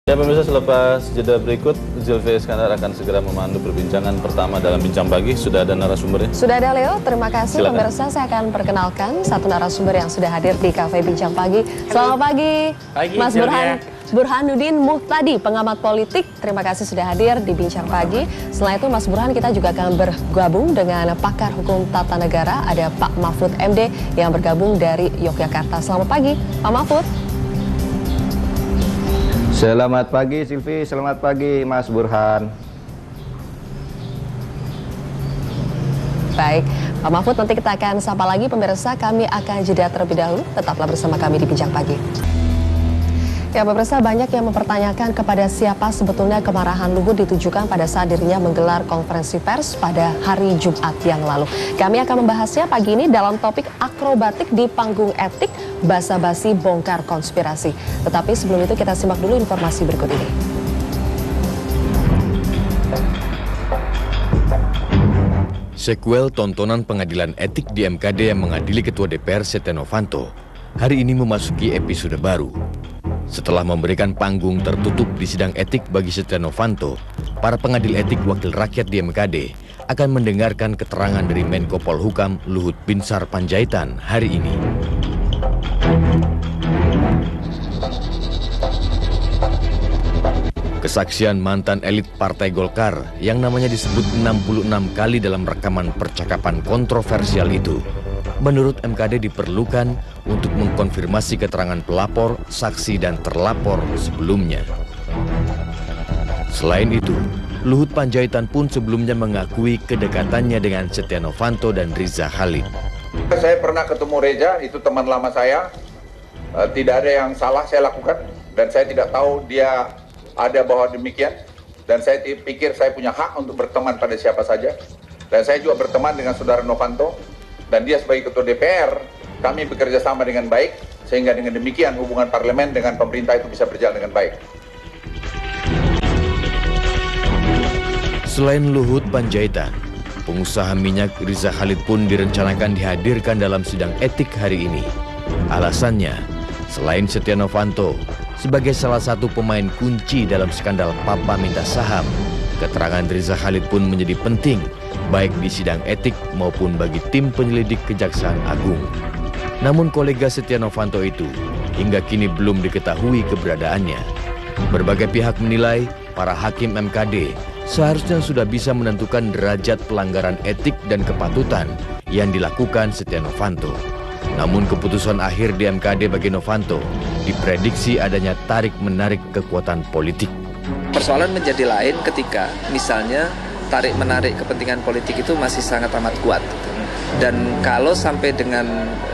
Ya pemirsa, selepas jeda berikut, Zilvi Iskandar akan segera memandu perbincangan pertama dalam Bincang Pagi. Sudah ada narasumbernya? Sudah ada, Leo. Terima kasih. Silakan. Pemirsa, saya akan perkenalkan satu narasumber yang sudah hadir di Cafe Bincang Pagi. Selamat pagi, Mas Burhanuddin Muhtadi, pengamat politik. Terima kasih sudah hadir di Bincang Pagi. Selain itu, Mas Burhan, kita juga akan bergabung dengan pakar hukum tata negara. Ada Pak Mahfud MD yang bergabung dari Yogyakarta. Selamat pagi, Pak Mahfud. Selamat pagi Silvi, selamat pagi Mas Burhan. Baik, Pak Mahfud, nanti kita akan sapa lagi. Pemirsa, kami akan jeda terlebih dahulu. Tetaplah bersama kami di Bincang Pagi. Ya, pemirsa, banyak yang mempertanyakan kepada siapa sebetulnya kemarahan Luhut ditujukan pada saat dirinya menggelar konferensi pers pada hari Jumat yang lalu. Kami akan membahasnya pagi ini dalam topik akrobatik di panggung etik, basa-basi bongkar konspirasi. Tetapi sebelum itu kita simak dulu informasi berikut ini. Sekuel tontonan pengadilan etik di MKD yang mengadili Ketua DPR Setia Novanto hari ini memasuki episode baru. Setelah memberikan panggung tertutup di sidang etik bagi Setia Novanto, para pengadil etik wakil rakyat di MKD akan mendengarkan keterangan dari Menko Polhukam Luhut Binsar Panjaitan hari ini. Kesaksian mantan elit Partai Golkar yang namanya disebut 66 kali dalam rekaman percakapan kontroversial itu, menurut MKD diperlukan untuk mengkonfirmasi keterangan pelapor, saksi, dan terlapor sebelumnya. Selain itu, Luhut Panjaitan pun sebelumnya mengakui kedekatannya dengan Setia Novanto dan Riza Khalid. Saya pernah ketemu Reza, itu teman lama saya. Tidak ada yang salah saya lakukan, dan saya tidak tahu dia ada bahwa demikian. Dan saya pikir saya punya hak untuk berteman pada siapa saja. Dan saya juga berteman dengan saudara Novanto. Dan dia sebagai ketua DPR, kami bekerja sama dengan baik, sehingga dengan demikian hubungan parlemen dengan pemerintah itu bisa berjalan dengan baik. Selain Luhut Panjaitan, pengusaha minyak Riza Khalid pun direncanakan dihadirkan dalam sidang etik hari ini. Alasannya, selain Setia Novanto sebagai salah satu pemain kunci dalam skandal Papa Minta Saham, keterangan Riza Khalid pun menjadi penting, baik di sidang etik maupun bagi tim penyelidik Kejaksaan Agung. Namun kolega Setia Novanto itu hingga kini belum diketahui keberadaannya. Berbagai pihak menilai para hakim MKD seharusnya sudah bisa menentukan derajat pelanggaran etik dan kepatutan yang dilakukan Setia Novanto. Namun keputusan akhir di MKD bagi Novanto diprediksi adanya tarik-menarik kekuatan politik. Persoalan menjadi lain ketika misalnya tarik-menarik kepentingan politik itu masih sangat amat kuat. Dan kalau sampai dengan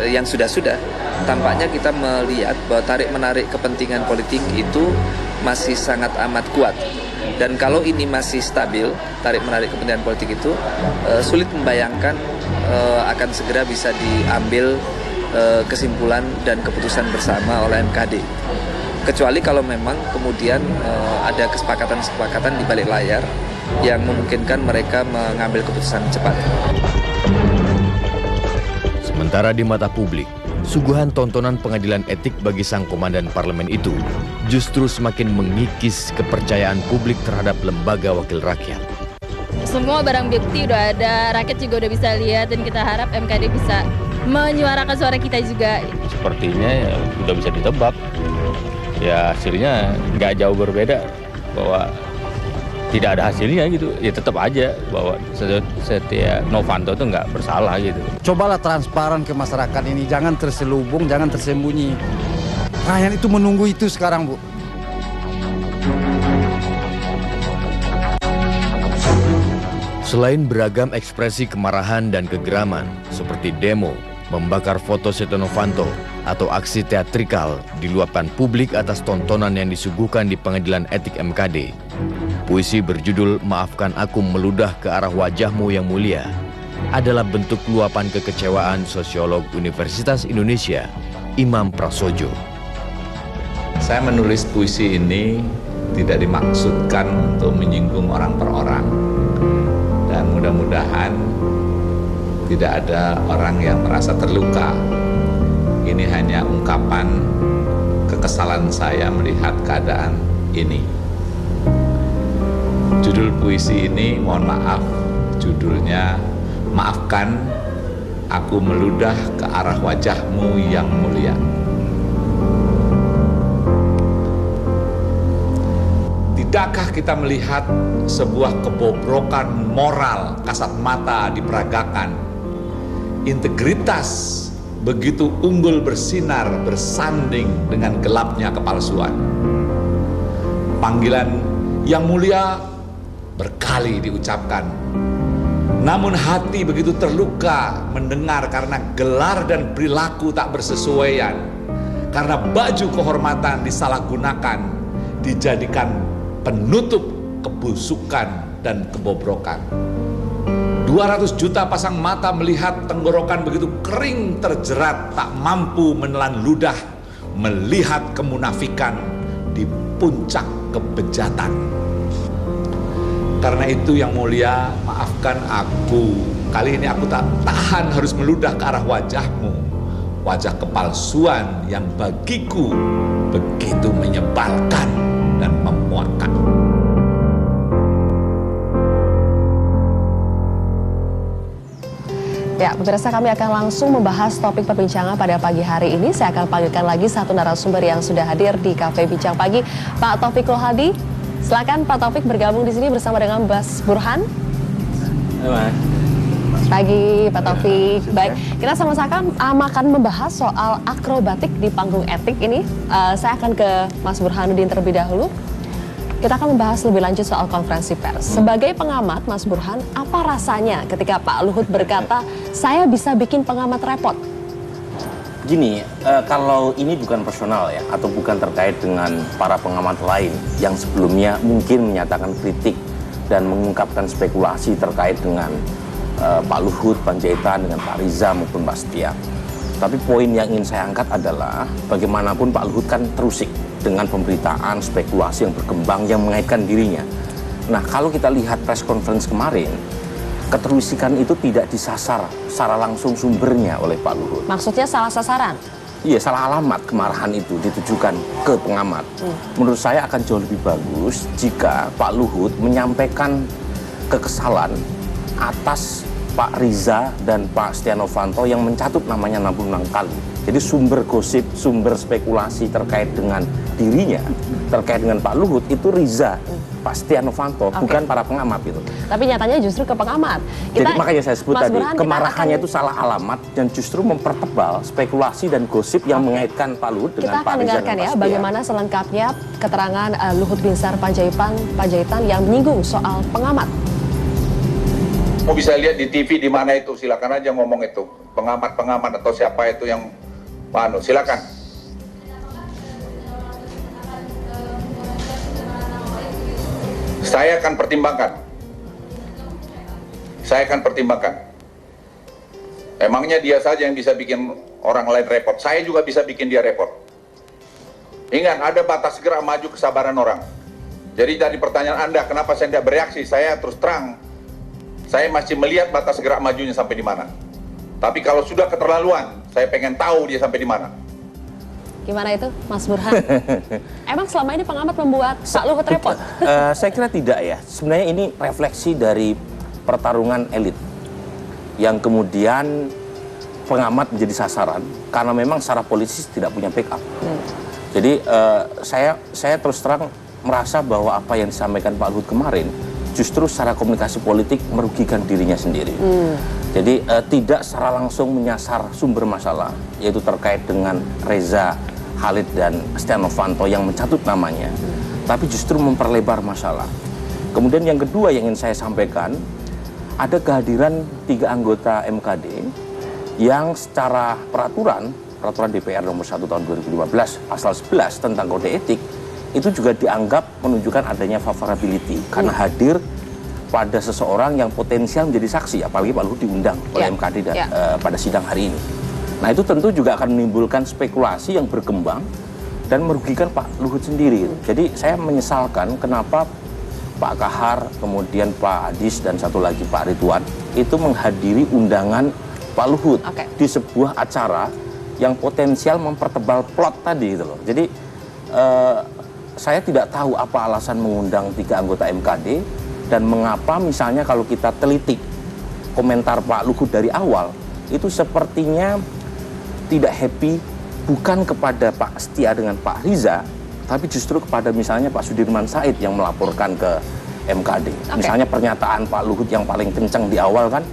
yang sudah-sudah, tampaknya kita melihat bahwa tarik-menarik kepentingan politik itu masih sangat amat kuat. Dan kalau ini masih stabil, tarik-menarik kepentingan politik itu, sulit membayangkan akan segera bisa diambil kesimpulan dan keputusan bersama oleh MKD. Kecuali kalau memang kemudian ada kesepakatan-kesepakatan di balik layar yang memungkinkan mereka mengambil keputusan cepat. Sementara di mata publik, suguhan tontonan pengadilan etik bagi sang komandan parlemen itu justru semakin mengikis kepercayaan publik terhadap lembaga wakil rakyat. Semua barang bukti udah ada, rakyat juga udah bisa lihat, dan kita harap MKD bisa menyuarakan suara kita juga. Sepertinya ya udah bisa ditebak. Ya hasilnya nggak jauh berbeda, bahwa tidak ada hasilnya gitu. Ya tetap aja bahwa Setia Novanto itu nggak bersalah gitu. Cobalah transparan ke masyarakat ini, jangan terselubung, jangan tersembunyi. Rakyat itu menunggu itu sekarang, Bu. Selain beragam ekspresi kemarahan dan kegeraman seperti demo, membakar foto Setia Novanto, atau aksi teatrikal diluapkan publik atas tontonan yang disuguhkan di pengadilan etik MKD, puisi berjudul "Maafkan Aku Meludah ke Arah Wajahmu Yang Mulia" adalah bentuk luapan kekecewaan sosiolog Universitas Indonesia, Imam Prasojo. Saya menulis puisi ini tidak dimaksudkan untuk menyinggung orang per orang. Dan mudah-mudahan tidak ada orang yang merasa terluka. Ini hanya ungkapan kekesalan saya melihat keadaan ini. Judul puisi ini, mohon maaf, judulnya Maafkan Aku Meludah ke Arah Wajahmu Yang Mulia. Tidakkah kita melihat sebuah kebobrokan moral kasat mata diperagakan? Integritas begitu unggul bersinar bersanding dengan gelapnya kepalsuan. Panggilan yang mulia berkali diucapkan, namun hati begitu terluka mendengar karena gelar dan perilaku tak bersesuaian, karena baju kehormatan disalahgunakan, dijadikan penutup kebusukan dan kebobrokan. 200 juta pasang mata melihat tenggorokan begitu kering terjerat, tak mampu menelan ludah, melihat kemunafikan di puncak kebejatan. Karena itu yang mulia, maafkan aku. Kali ini aku tak tahan harus meludah ke arah wajahmu. Wajah kepalsuan yang bagiku begitu menyebalkan dan memuakkan. Ya, pemirsa, kami akan langsung membahas topik perbincangan pada pagi hari ini. Saya akan panggilkan lagi satu narasumber yang sudah hadir di Cafe Bincang Pagi, Pak Taufikul Hadi. Silakan Pak Taufik bergabung di sini bersama dengan Mas Burhan. Pagi Pak Taufik. Baik, kita sama-sama akan membahas soal akrobatik di panggung etik ini. Saya akan ke Mas Burhanuddin terlebih dahulu. Kita akan membahas lebih lanjut soal konferensi pers. Sebagai pengamat, Mas Burhan, apa rasanya ketika Pak Luhut berkata, saya bisa bikin pengamat repot? Gini, kalau ini bukan personal ya, atau bukan terkait dengan para pengamat lain yang sebelumnya mungkin menyatakan kritik dan mengungkapkan spekulasi terkait dengan Pak Luhut, Panjaitan, dengan Pak Riza maupun Pak Setia. Tapi poin yang ingin saya angkat adalah bagaimanapun Pak Luhut kan terusik dengan pemberitaan, spekulasi yang berkembang yang mengaitkan dirinya. Nah, kalau kita lihat press conference kemarin, keterusikan itu tidak disasar secara langsung sumbernya oleh Pak Luhut. Maksudnya salah sasaran? Iya, salah alamat kemarahan itu ditujukan ke pengamat. Menurut saya akan jauh lebih bagus jika Pak Luhut menyampaikan kekesalan atas Pak Riza dan Pak Setia Novanto yang mencatut namanya 66 kali. Jadi sumber gosip, sumber spekulasi terkait dengan dirinya, terkait dengan Pak Luhut itu Riza, Pak Setia Novanto, bukan para pengamat itu. Tapi nyatanya justru ke pengamat. Jadi makanya saya sebut tadi, kemarahannya itu salah alamat dan justru mempertebal spekulasi dan gosip yang mengaitkan Pak Luhut dengan Pak Riza dan Pak Setia. Kita akan dengarkan ya bagaimana selengkapnya keterangan Luhut Binsar Panjaitan yang menyinggung soal pengamat. Mau bisa lihat di TV di mana itu, silakan aja ngomong itu. Pengamat atau siapa itu yang silakan. Saya akan pertimbangkan. Emangnya dia saja yang bisa bikin orang lain repot. Saya juga bisa bikin dia repot. Ingat, ada batas gerak maju kesabaran orang. Jadi tadi pertanyaan Anda, kenapa saya tidak bereaksi? Saya terus terang, saya masih melihat batas gerak majunya sampai di mana. Tapi kalau sudah keterlaluan, saya pengen tahu dia sampai di mana. Gimana itu, Mas Burhan? Emang selama ini pengamat membuat Pak Luhut repot? Saya kira tidak ya. Sebenarnya ini refleksi dari pertarungan elit yang kemudian pengamat menjadi sasaran karena memang secara politis tidak punya backup. Jadi saya terus terang merasa bahwa apa yang disampaikan Pak Luhut kemarin justru secara komunikasi politik merugikan dirinya sendiri. Jadi tidak secara langsung menyasar sumber masalah, yaitu terkait dengan Reza, Khalid, dan Setia Novanto yang mencatut namanya, tapi justru memperlebar masalah. Kemudian yang kedua yang ingin saya sampaikan, ada kehadiran 3 anggota MKD yang secara peraturan DPR nomor 1 tahun 2015 pasal 11 tentang kode etik itu juga dianggap menunjukkan adanya favorability karena hadir pada seseorang yang potensial menjadi saksi, apalagi Pak Luhut diundang oleh MKD pada sidang hari ini. Nah, itu tentu juga akan menimbulkan spekulasi yang berkembang dan merugikan Pak Luhut sendiri. Jadi saya menyesalkan kenapa Pak Kahar, kemudian Pak Adis, dan satu lagi Pak Ridwan itu menghadiri undangan Pak Luhut di sebuah acara yang potensial mempertebal plot tadi gitu loh. Jadi saya tidak tahu apa alasan mengundang 3 anggota MKD dan mengapa misalnya kalau kita teliti komentar Pak Luhut dari awal itu sepertinya tidak happy bukan kepada Pak Setia dengan Pak Riza, tapi justru kepada misalnya Pak Sudirman Said yang melaporkan ke MKD. Misalnya pernyataan Pak Luhut yang paling kencang di awal kan,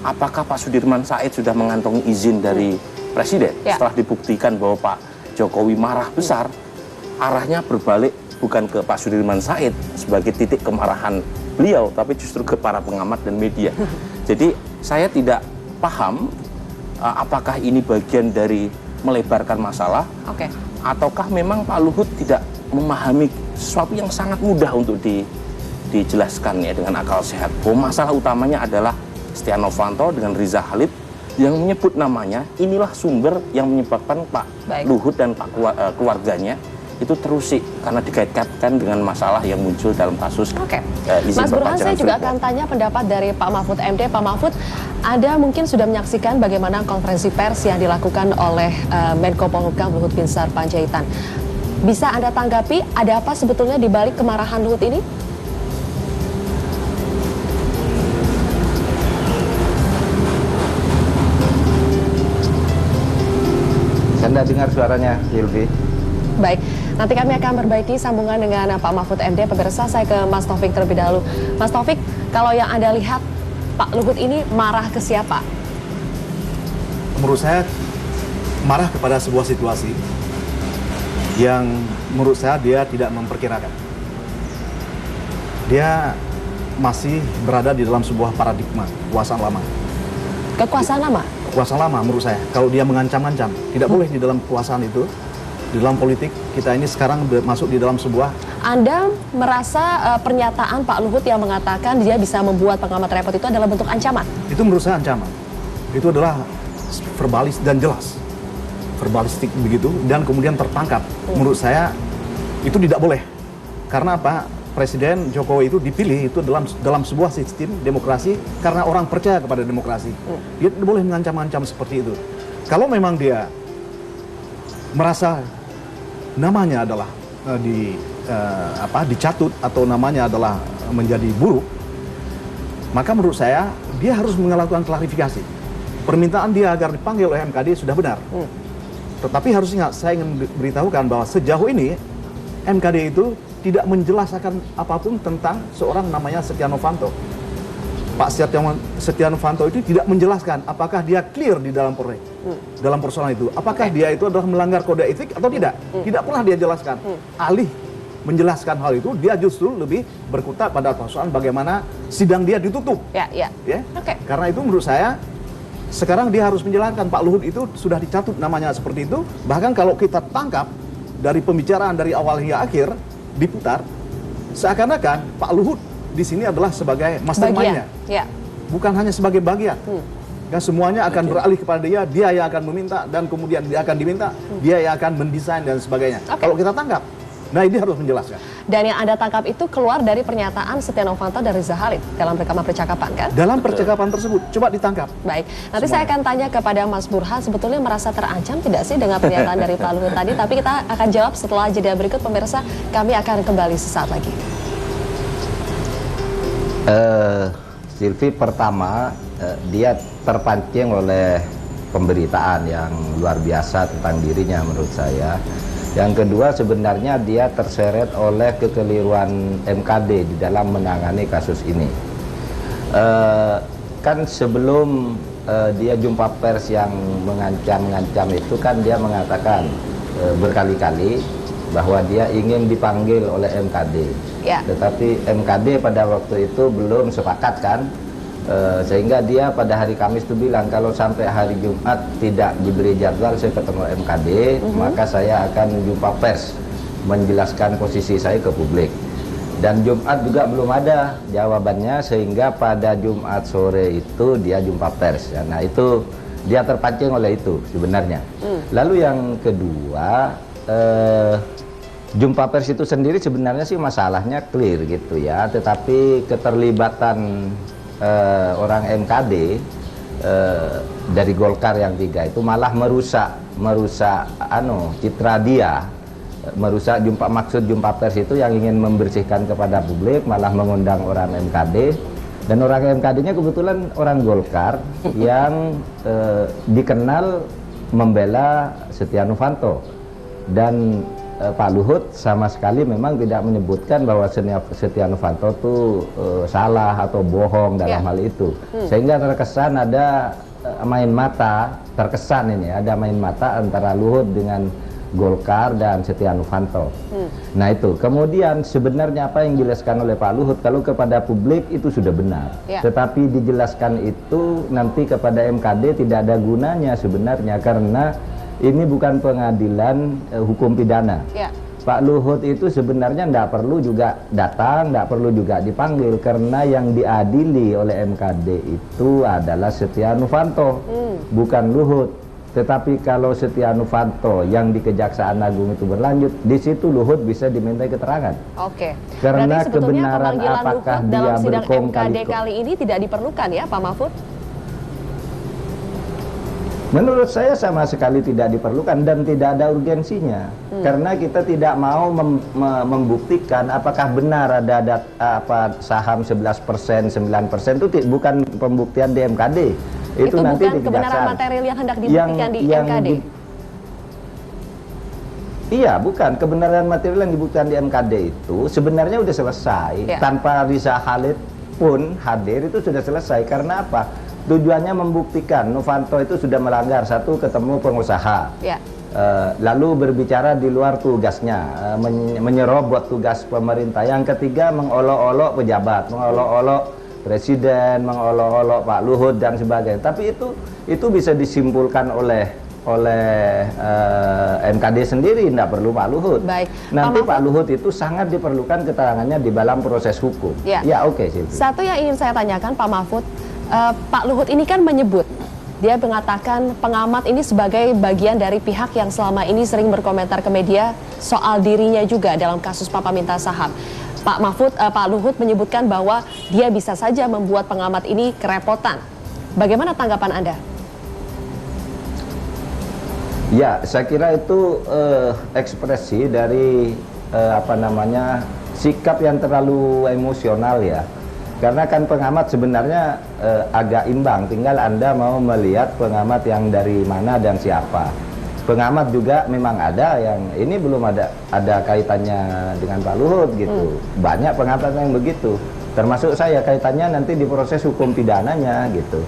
apakah Pak Sudirman Said sudah mengantongi izin dari Presiden? Setelah dibuktikan bahwa Pak Jokowi marah besar, arahnya berbalik bukan ke Pak Sudirman Said sebagai titik kemarahan beliau, tapi justru ke para pengamat dan media. Jadi saya tidak paham apakah ini bagian dari melebarkan masalah, ataukah memang Pak Luhut tidak memahami sesuatu yang sangat mudah untuk dijelaskan ya dengan akal sehat. Bahwa masalah utamanya adalah Setia Novanto dengan Riza Khalid yang menyebut namanya, inilah sumber yang menyebabkan Pak Luhut dan Pak keluarganya itu terusik karena dikaitkan dengan masalah yang muncul dalam kasus izin Mas Burhan, saya juga Freeport. akan tanya pendapat dari Pak Mahfud MD. Pak Mahfud, Anda mungkin sudah menyaksikan bagaimana konferensi pers yang dilakukan oleh Menko Polhukam Luhut Binsar Panjaitan. Bisa Anda tanggapi ada apa sebetulnya di balik kemarahan Luhut ini? Anda dengar suaranya, Silvi? Baik, nanti kami akan perbaiki sambungan dengan Pak Mahfud MD. Pemirsa, saya ke Mas Taufik terlebih dahulu. Mas Taufik, kalau yang Anda lihat Pak Luhut ini marah ke siapa? Menurut saya marah kepada sebuah situasi yang menurut saya dia tidak memperkirakan. Dia masih berada di dalam sebuah paradigma kekuasaan lama. Kekuasaan lama? Kekuasaan lama menurut saya. Kalau dia mengancam-ancam, tidak boleh di dalam kekuasaan itu. Di dalam politik, kita ini sekarang masuk di dalam sebuah... Anda merasa pernyataan Pak Luhut yang mengatakan dia bisa membuat pengamat repot itu adalah bentuk ancaman? Itu menurut saya ancaman. Itu adalah verbalis dan jelas. Verbalistik begitu, dan kemudian tertangkap. Menurut saya, itu tidak boleh. Karena apa? Presiden Jokowi itu dipilih itu dalam sebuah sistem demokrasi karena orang percaya kepada demokrasi. Dia tidak boleh mengancam-ancam seperti itu. Kalau memang dia merasa namanya adalah dicatut atau namanya adalah menjadi buruk, maka menurut saya dia harus melakukan klarifikasi. Permintaan dia agar dipanggil oleh MKD sudah benar. Tetapi harus ingat, saya ingin beritahukan bahwa sejauh ini MKD itu tidak menjelaskan apapun tentang seorang namanya Setia Novanto. Pak Setia Novanto itu tidak menjelaskan apakah dia clear di dalam dalam persoalan itu. Apakah dia itu adalah melanggar kode etik atau tidak? Tidak pernah dia jelaskan. Alih menjelaskan hal itu, dia justru lebih berkutat pada persoalan bagaimana sidang dia ditutup. Karena itu menurut saya sekarang dia harus menjelaskan Pak Luhut itu sudah dicatut namanya seperti itu. Bahkan kalau kita tangkap dari pembicaraan dari awal hingga akhir diputar, seakan-akan Pak Luhut di sini adalah sebagai mastermind-nya, bukan hanya sebagai bagian. Semuanya akan beralih kepada dia yang akan meminta, dan kemudian dia akan diminta, dia yang akan mendesain dan sebagainya. Kalau kita tangkap, nah ini harus menjelaskan. Dan yang Anda tangkap itu keluar dari pernyataan Setia Novanto dan Riza Khalid dalam rekaman percakapan, kan? Dalam percakapan tersebut, coba ditangkap. Baik, nanti saya akan tanya kepada Mas Burhan, sebetulnya merasa terancam tidak sih dengan pernyataan dari Pak Luhut tadi? Tapi kita akan jawab setelah jeda berikut, pemirsa. Kami akan kembali sesaat lagi. Silvi, pertama dia terpancing oleh pemberitaan yang luar biasa tentang dirinya menurut saya. Yang kedua, sebenarnya dia terseret oleh kekeliruan MKD di dalam menangani kasus ini. Kan sebelum dia jumpa pers yang mengancam-ngancam itu kan dia mengatakan berkali-kali bahwa dia ingin dipanggil oleh MKD. Tetapi MKD pada waktu itu belum sepakat kan, sehingga dia pada hari Kamis itu bilang kalau sampai hari Jumat tidak diberi jadwal saya ketemu MKD, maka saya akan jumpa pers menjelaskan posisi saya ke publik. Dan Jumat juga belum ada jawabannya, sehingga pada Jumat sore itu dia jumpa pers. Nah itu dia terpancing oleh itu sebenarnya. Lalu yang kedua, jumpa pers itu sendiri sebenarnya sih masalahnya clear gitu ya, tetapi keterlibatan orang MKD dari Golkar yang 3 itu malah merusak citra dia merusak maksud jumpa pers itu yang ingin membersihkan kepada publik, malah mengundang orang MKD. Dan orang MKD-nya kebetulan orang Golkar yang dikenal membela Setia Novanto. Dan Pak Luhut sama sekali memang tidak menyebutkan bahwa Setia Novanto itu salah atau bohong dalam hal itu. Sehingga terkesan ada main mata, ada main mata antara Luhut dengan Golkar dan Setia Novanto. Nah itu, kemudian sebenarnya apa yang dijelaskan oleh Pak Luhut kalau kepada publik itu sudah benar. Tetapi dijelaskan itu nanti kepada MKD tidak ada gunanya sebenarnya, karena ini bukan pengadilan hukum pidana. Pak Luhut itu sebenarnya tidak perlu juga datang, tidak perlu juga dipanggil, karena yang diadili oleh MKD itu adalah Setia Novanto, bukan Luhut. Tetapi kalau Setia Novanto yang di Kejaksaan Agung itu berlanjut, di situ Luhut bisa dimintai keterangan. Oke. Karena berarti kebenaran apakah Luhut dia dalam sidang MKD berkong kali ini tidak diperlukan ya, Pak Mahfud? Menurut saya sama sekali tidak diperlukan dan tidak ada urgensinya. Karena kita tidak mau membuktikan apakah benar ada saham 11%, 9% itu bukan pembuktian di MKD. Itu nanti bukan di kebenaran material yang hendak dibuktikan di MKD. Iya, bukan. Kebenaran material yang dibuktikan di MKD itu sebenarnya sudah selesai. Tanpa Riza Khalid pun hadir itu sudah selesai. Karena apa? Tujuannya membuktikan Novanto itu sudah melanggar, satu, ketemu pengusaha, lalu berbicara di luar tugasnya, menyerobot tugas pemerintah. Yang ketiga, mengolok-olok pejabat, mengolok-olok presiden, mengolok-olok Pak Luhut dan sebagainya. Tapi itu bisa disimpulkan oleh MKD sendiri, tidak perlu Pak Luhut. Nanti Pak Luhut itu sangat diperlukan keterangannya di dalam proses hukum. Oke, Silvi. Satu yang ingin saya tanyakan Pak Mahfud, Pak Luhut ini kan menyebut, dia mengatakan pengamat ini sebagai bagian dari pihak yang selama ini sering berkomentar ke media soal dirinya juga dalam kasus Papa Minta Saham. Pak Luhut menyebutkan bahwa dia bisa saja membuat pengamat ini kerepotan. Bagaimana tanggapan Anda? Ya, saya kira itu ekspresi dari sikap yang terlalu emosional ya. Karena kan pengamat sebenarnya agak imbang, tinggal Anda mau melihat pengamat yang dari mana dan siapa. Pengamat juga memang ada yang ini belum ada kaitannya dengan Pak Luhut gitu. Banyak pengamat yang begitu, termasuk saya, kaitannya nanti di proses hukum pidananya gitu.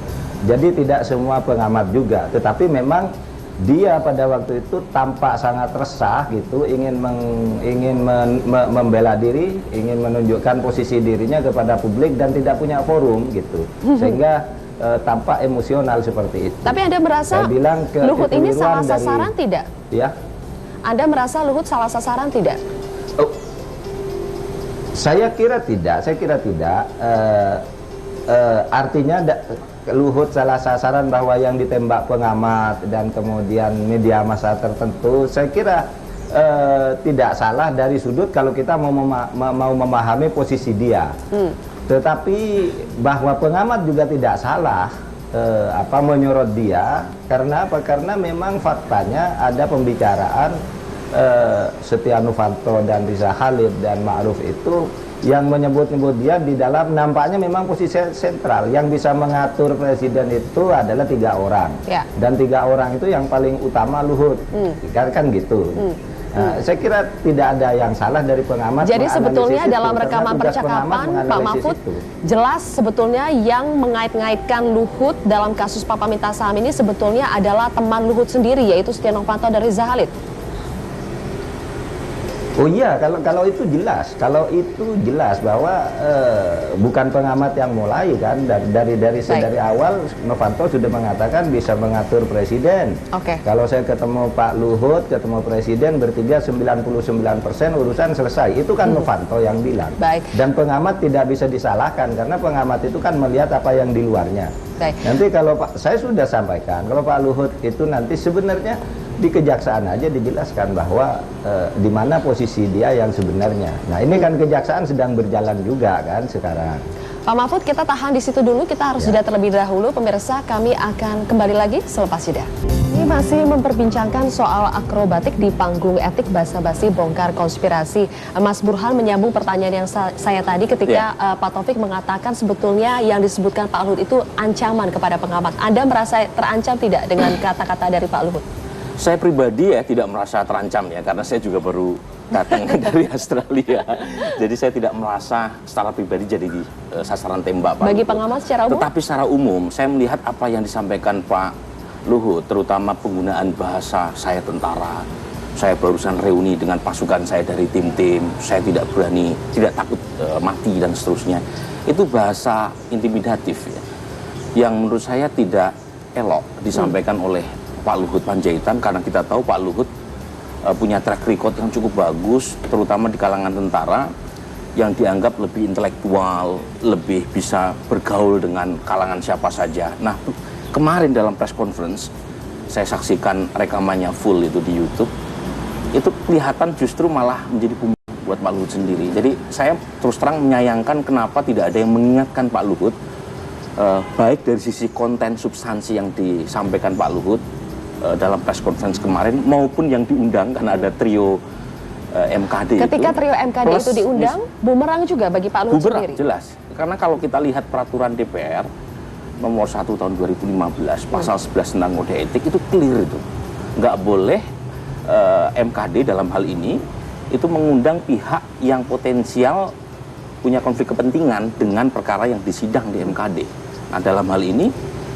Jadi tidak semua pengamat juga, tetapi memang dia pada waktu itu tampak sangat resah gitu, ingin membela diri, ingin menunjukkan posisi dirinya kepada publik dan tidak punya forum gitu, sehingga tampak emosional seperti itu. Tapi Anda merasa Luhut ini salah sasaran tidak? Ya. Anda merasa Luhut salah sasaran tidak? Saya kira tidak. Artinya Luhut salah sasaran bahwa yang ditembak pengamat dan kemudian media massa tertentu, saya kira tidak salah dari sudut kalau kita mau memahami posisi dia. Tetapi bahwa pengamat juga tidak salah menyorot dia, karena apa? Karena memang faktanya ada pembicaraan Setia Novanto dan Riza Khalid dan Ma'ruf itu yang menyebut-nyebut dia di dalam, nampaknya memang posisi sentral. Yang bisa mengatur presiden itu adalah 3 orang, dan 3 orang itu yang paling utama Luhut, kan gitu. Saya kira tidak ada yang salah dari pengamat. Jadi sebetulnya dalam rekaman percakapan Pak Mahfud jelas sebetulnya yang mengait-ngaitkan Luhut dalam kasus Papa Minta Saham ini sebetulnya adalah teman Luhut sendiri, yaitu Setia Novanto dan Riza Khalid. Oh iya, kalau itu jelas bahwa bukan pengamat yang mulai kan, dari awal Novanto sudah mengatakan bisa mengatur presiden. Kalau saya ketemu Pak Luhut, ketemu presiden bertiga 99% urusan selesai. Itu kan Novanto yang bilang. Dan pengamat tidak bisa disalahkan karena pengamat itu kan melihat apa yang di luarnya. Nanti kalau saya sudah sampaikan, kalau Pak Luhut itu nanti sebenarnya di kejaksaan aja dijelaskan bahwa di mana posisi dia yang sebenarnya. Nah ini kan kejaksaan sedang berjalan juga kan sekarang. Pak Mahfud, kita tahan di situ dulu, kita harus jeda terlebih dahulu. Pemirsa, kami akan kembali lagi selepas jeda. masih memperbincangkan soal akrobatik di panggung etik basa-basi bongkar konspirasi. Mas Burhan menyambung pertanyaan yang saya tadi ketika Pak Taufik mengatakan sebetulnya yang disebutkan Pak Luhut itu ancaman kepada pengamat. Anda merasa terancam tidak dengan kata-kata dari Pak Luhut? Saya pribadi tidak merasa terancam karena saya juga baru datang dari Australia. Jadi saya tidak merasa secara pribadi jadi sasaran tembak Pak Bagi Luhut. pengamat secara umum? Tetapi secara umum saya melihat apa yang disampaikan Pak Luhut, terutama penggunaan bahasa saya tentara, saya barusan reuni dengan pasukan saya dari tim-tim, saya tidak berani, tidak takut mati dan seterusnya. Itu bahasa intimidatif yang menurut saya tidak elok disampaikan oleh Pak Luhut Panjaitan, karena kita tahu Pak Luhut punya track record yang cukup bagus, terutama di kalangan tentara yang dianggap lebih intelektual, lebih bisa bergaul dengan kalangan siapa saja. Nah, kemarin dalam press conference, saya saksikan rekamannya full itu di YouTube, itu kelihatan justru malah menjadi bumerang buat Pak Luhut sendiri. Jadi saya terus terang menyayangkan kenapa tidak ada yang mengingatkan Pak Luhut, baik dari sisi konten substansi yang disampaikan Pak Luhut dalam press conference kemarin, maupun yang diundang karena ada trio MKD. Ketika trio MKD itu diundang, bumerang juga bagi Pak Luhut sendiri? Jelas, karena kalau kita lihat peraturan DPR, nomor 1 tahun 2015, pasal 11 tentang kode etik itu clear itu. Nggak boleh MKD dalam hal ini itu mengundang pihak yang potensial punya konflik kepentingan dengan perkara yang disidang di MKD. Nah, dalam hal ini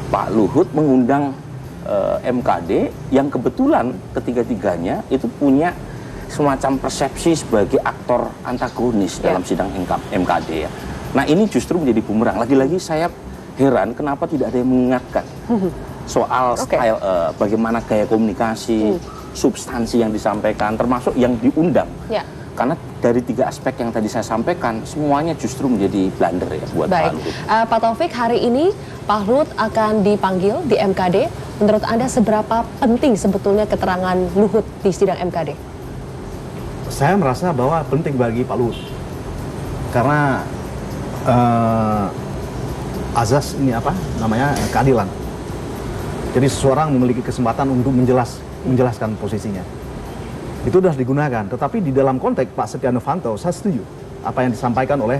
Pak Luhut mengundang MKD yang kebetulan ketiga-tiganya itu punya semacam persepsi sebagai aktor antagonis dalam sidang MKD. Nah, ini justru menjadi bumerang. Lagi-lagi saya heran kenapa tidak ada yang mengingatkan soal style, bagaimana gaya komunikasi, substansi yang disampaikan, termasuk yang diundang. Karena dari 3 aspek yang tadi saya sampaikan, semuanya justru menjadi blunder buat Pak Luhut. Pak Taufik, hari ini Pak Luhut akan dipanggil di MKD. Menurut Anda seberapa penting sebetulnya keterangan Luhut di sidang MKD? Saya merasa bahwa penting bagi Pak Luhut. Karena azas ini keadilan. Jadi seseorang memiliki kesempatan untuk menjelaskan posisinya. Itu sudah digunakan. Tetapi di dalam konteks Pak Setia Novanto, saya setuju apa yang disampaikan oleh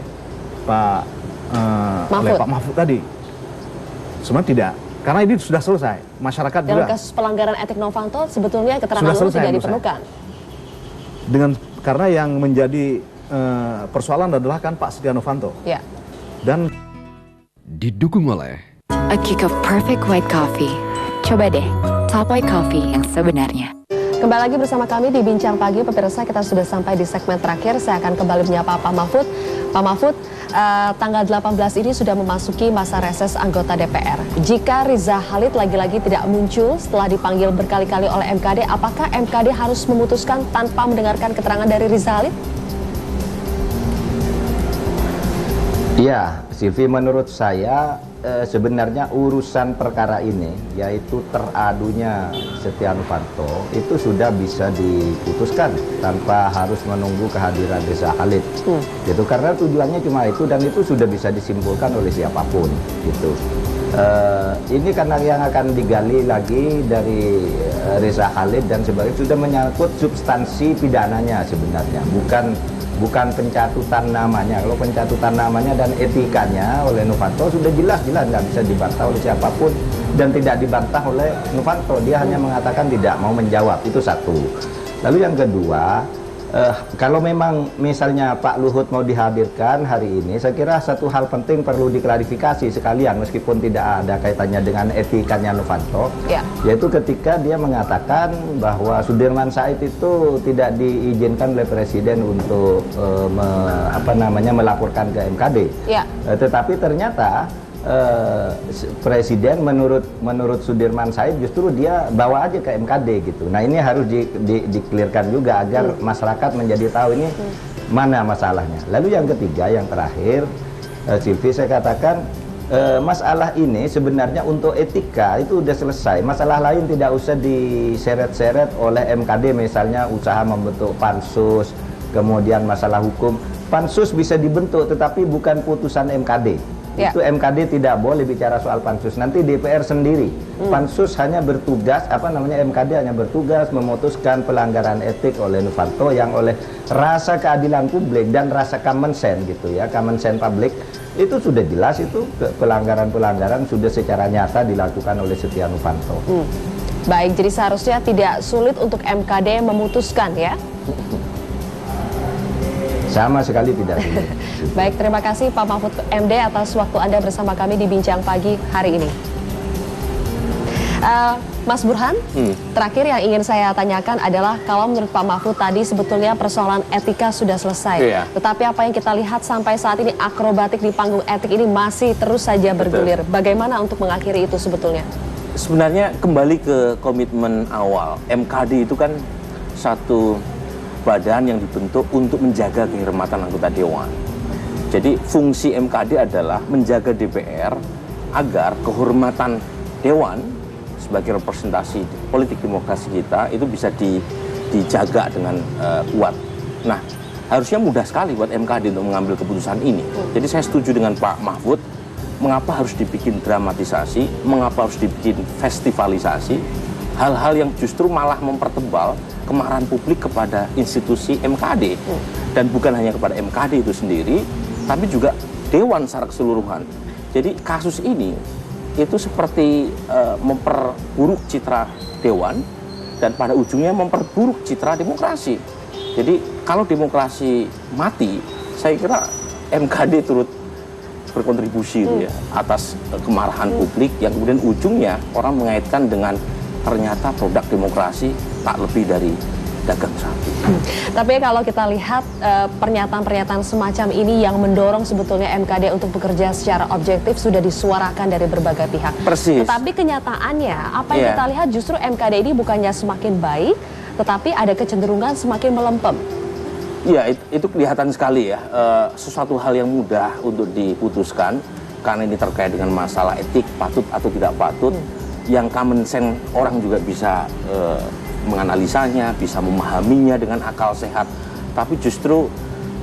Pak Mahfud tadi. Sebenarnya tidak, karena ini sudah selesai. Masyarakat dalam juga. Kasus pelanggaran etik Novanto, sebetulnya keterangan Luhut tidak diperlukan. Karena yang menjadi persoalan adalah kan Pak Setia Novanto. Dan didukung oleh A Kick of Perfect White Coffee. Coba deh, Top White Coffee yang sebenarnya. Kembali lagi bersama kami di Bincang Pagi, pemirsa. Kita sudah sampai di segmen terakhir. Saya akan kembali menyapa Pak Mahfud. Pak Mahfud, tanggal 18 ini sudah memasuki masa reses anggota DPR. Jika Riza Khalid lagi-lagi tidak muncul setelah dipanggil berkali-kali oleh MKD, apakah MKD harus memutuskan tanpa mendengarkan keterangan dari Riza Khalid? Ya, Silvi, menurut saya sebenarnya urusan perkara ini, yaitu teradunya Setia Novanto, itu sudah bisa diputuskan tanpa harus menunggu kehadiran Riza Khalid. Gitu, karena tujuannya cuma itu, dan itu sudah bisa disimpulkan oleh siapapun. Gitu. Ini karena yang akan digali lagi dari Riza Khalid dan sebagainya sudah menyangkut substansi pidananya sebenarnya, bukan pencatutan namanya. Kalau pencatutan namanya dan etikanya oleh Novanto sudah jelas-jelas nggak bisa dibantah oleh siapapun dan tidak dibantah oleh Novanto. Dia hanya mengatakan tidak mau menjawab, itu satu. Lalu yang kedua, kalau memang misalnya Pak Luhut mau dihadirkan hari ini, saya kira satu hal penting perlu diklarifikasi sekalian meskipun tidak ada kaitannya dengan etikanya Novanto, yaitu ketika dia mengatakan bahwa Sudirman Said itu tidak diizinkan oleh Presiden untuk melaporkan ke MKD. Tetapi ternyata Presiden menurut Sudirman Said justru dia bawa aja ke MKD gitu. Nah, ini harus dikelirkan juga agar masyarakat menjadi tahu ini mana masalahnya. Lalu yang ketiga, yang terakhir, Silvi, saya katakan masalah ini sebenarnya untuk etika itu udah selesai. Masalah lain tidak usah diseret-seret oleh MKD, misalnya usaha membentuk pansus, kemudian masalah hukum. Pansus bisa dibentuk tetapi bukan putusan MKD. Itu MKD tidak boleh bicara soal pansus. Nanti DPR sendiri. Pansus hanya bertugas, MKD hanya bertugas memutuskan pelanggaran etik oleh Novanto yang oleh rasa keadilan publik dan rasa common sense gitu ya, common sense publik itu sudah jelas, itu pelanggaran-pelanggaran sudah secara nyata dilakukan oleh Setia Novanto. Baik, jadi seharusnya tidak sulit untuk MKD memutuskan ya? Sama sekali tidak sulit. Baik, terima kasih Pak Mahfud MD atas waktu Anda bersama kami di Bincang Pagi hari ini. Mas Burhan, terakhir yang ingin saya tanyakan adalah kalau menurut Pak Mahfud tadi sebetulnya persoalan etika sudah selesai. Tetapi apa yang kita lihat sampai saat ini akrobatik di panggung etik ini masih terus saja bergulir. Bagaimana untuk mengakhiri itu sebetulnya? Sebenarnya kembali ke komitmen awal, MKD itu kan satu badan yang dibentuk untuk menjaga kehormatan anggota dewan. Jadi fungsi MKD adalah menjaga DPR agar kehormatan dewan sebagai representasi politik demokrasi kita itu bisa dijaga dengan kuat. Nah, harusnya mudah sekali buat MKD untuk mengambil keputusan ini. Jadi saya setuju dengan Pak Mahfud, mengapa harus dibikin dramatisasi, mengapa harus dibikin festivalisasi, hal-hal yang justru malah mempertebal kemarahan publik kepada institusi MKD. Dan bukan hanya kepada MKD itu sendiri, tapi juga dewan secara keseluruhan. Jadi kasus ini itu seperti memperburuk citra dewan dan pada ujungnya memperburuk citra demokrasi. Jadi kalau demokrasi mati, saya kira MKD turut berkontribusi ya, atas kemarahan publik yang kemudian ujungnya orang mengaitkan dengan ternyata produk demokrasi tak lebih dari dagang sapi. Tapi kalau kita lihat pernyataan-pernyataan semacam ini yang mendorong sebetulnya MKD untuk bekerja secara objektif sudah disuarakan dari berbagai pihak. Persis. Tetapi kenyataannya apa yang kita lihat justru MKD ini bukannya semakin baik, tetapi ada kecenderungan semakin melempem. Iya, itu kelihatan sekali ya. Sesuatu hal yang mudah untuk diputuskan karena ini terkait dengan masalah etik, patut atau tidak patut. Yang common sense orang juga bisa menganalisanya, bisa memahaminya dengan akal sehat, tapi justru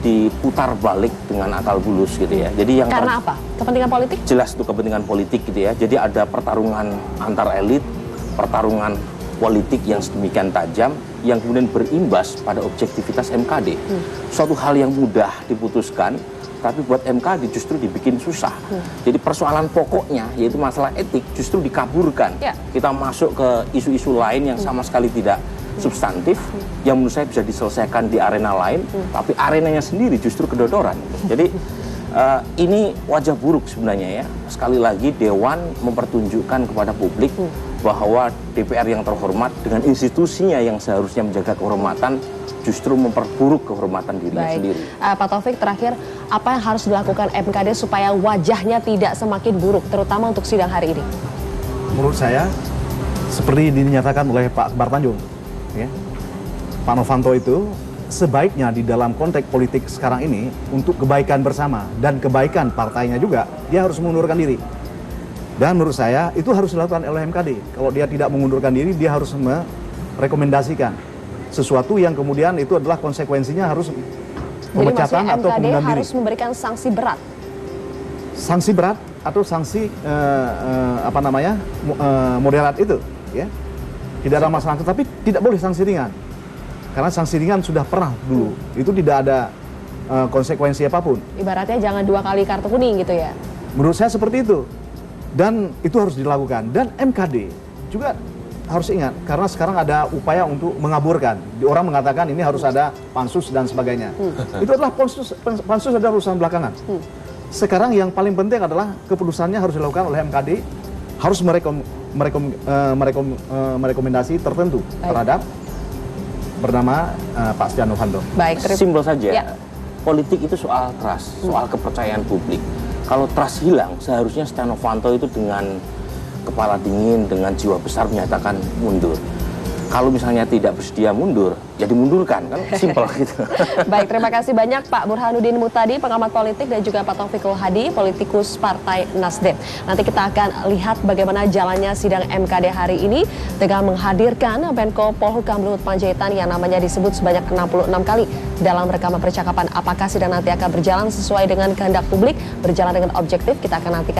diputar balik dengan akal bulus gitu ya. Jadi yang karena apa? Kepentingan politik? Jelas itu kepentingan politik gitu ya. Jadi ada pertarungan antar elit, pertarungan politik yang sedemikian tajam yang kemudian berimbas pada objektivitas MKD. Suatu hal yang mudah diputuskan, tapi buat MKD justru dibikin susah. Jadi persoalan pokoknya yaitu masalah etik justru dikaburkan. Kita masuk ke isu-isu lain yang sama sekali tidak substantif, yang menurut saya bisa diselesaikan di arena lain, tapi arenanya sendiri justru kedodoran. Jadi ini wajah buruk sebenarnya ya. Sekali lagi Dewan mempertunjukkan kepada publik bahwa DPR yang terhormat dengan institusinya yang seharusnya menjaga kehormatan justru memperburuk kehormatan dirinya sendiri. Pak Taufik, terakhir, apa yang harus dilakukan MKD supaya wajahnya tidak semakin buruk, terutama untuk sidang hari ini? Menurut saya, seperti dinyatakan oleh Pak Akbar Tanjung, ya, Pak Novanto itu sebaiknya di dalam konteks politik sekarang ini untuk kebaikan bersama dan kebaikan partainya juga, dia harus mengundurkan diri. Dan menurut saya itu harus dilakukan oleh MKD. Kalau dia tidak mengundurkan diri, dia harus merekomendasikan sesuatu yang kemudian itu adalah konsekuensinya harus pemecatan atau pengunduran diri. Harus memberikan sanksi berat. Sanksi berat atau sanksi moderat itu, ya. Tidak ada masalah, tapi tidak boleh sanksi ringan. Karena sanksi ringan sudah pernah dulu. Itu tidak ada konsekuensi apapun. Ibaratnya jangan 2 kali kartu kuning gitu ya. Menurut saya seperti itu. Dan itu harus dilakukan. Dan MKD juga harus ingat, karena sekarang ada upaya untuk mengaburkan. Orang mengatakan ini harus ada pansus dan sebagainya. Itu adalah pansus adalah urusan belakangan. Sekarang yang paling penting adalah keputusannya harus dilakukan oleh MKD, harus merekomendasi tertentu terhadap bernama Pak Setia Novanto. Baik, simpel saja. Politik itu soal trust, soal kepercayaan publik. Kalau trust hilang, seharusnya Setia Novanto itu dengan kepala dingin, dengan jiwa besar menyatakan mundur. Kalau misalnya tidak bersedia mundur, ya dimundurkan, kan simpel gitu. Baik, terima kasih banyak Pak Burhanuddin Muhtadi, pengamat politik, dan juga Pak Taufikul Hadi, politikus Partai Nasdem. Nanti kita akan lihat bagaimana jalannya sidang MKD hari ini dengan menghadirkan Menko Polhukam Luhut Panjaitan yang namanya disebut sebanyak 66 kali dalam rekaman percakapan. Apakah sidang nanti akan berjalan sesuai dengan kehendak publik, berjalan dengan objektif, kita akan nantikan.